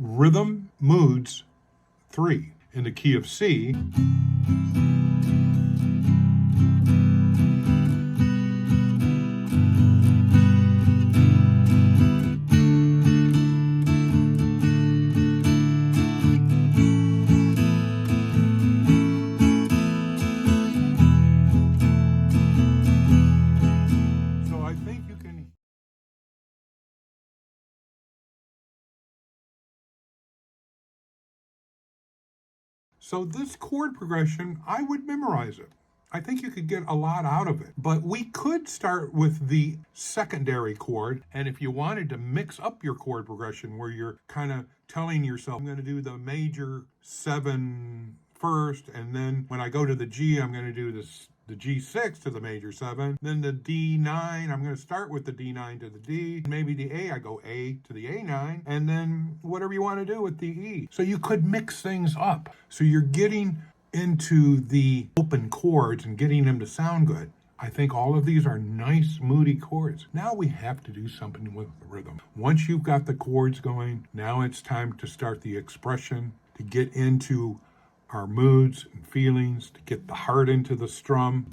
Rhythm Moods 3 in the key of C. So this chord progression, I would memorize it. I think you could get a lot out of it. But we could start with the secondary chord, and if you wanted to mix up your chord progression where you're kind of telling yourself, I'm going to do the major 7 first, and then when I go to the G, I'm going to do the G6 to the major 7, then the D9, I'm going to start with the D9 to the D, maybe the A, I go A to the A9, and then whatever you want to do with the E. So you could mix things up. So you're getting into the open chords and getting them to sound good. I think all of these are nice, moody chords. Now we have to do something with the rhythm. Once you've got the chords going, now it's time to start the expression, to get into our moods and feelings, to get the heart into the strum.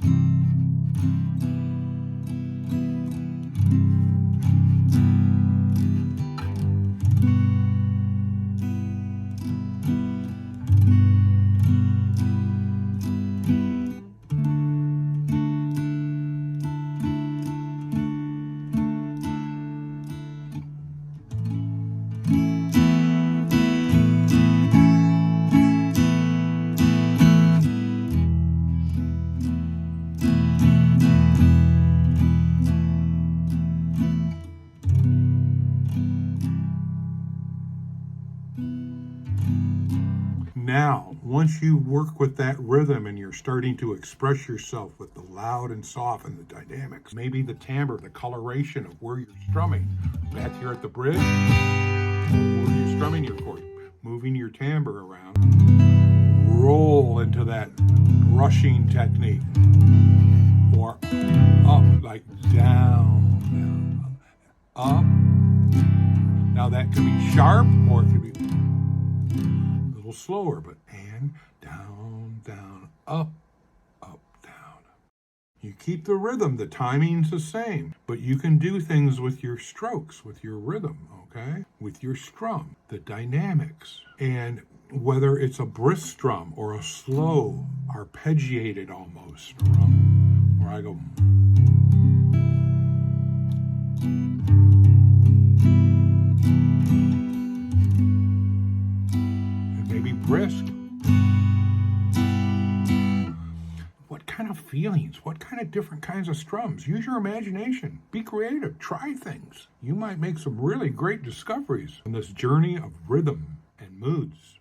Now, once you work with that rhythm and you're starting to express yourself with the loud and soft and the dynamics, maybe the timbre, the coloration of where you're strumming, back here at the bridge, where you're strumming your chord, moving your timbre around, roll into that brushing technique, or up, like down, up. Now that could be sharp, or it could be slower, but and down, down, up, up, down. You keep the rhythm, the timing's the same, but you can do things with your strokes, with your rhythm, okay? With your strum, the dynamics. And whether it's a brisk strum or a slow, arpeggiated almost strum, where I go, brisk. What kind of feelings? What kind of different kinds of strums? Use your imagination. Be creative. Try things. You might make some really great discoveries on this journey of rhythm and moods.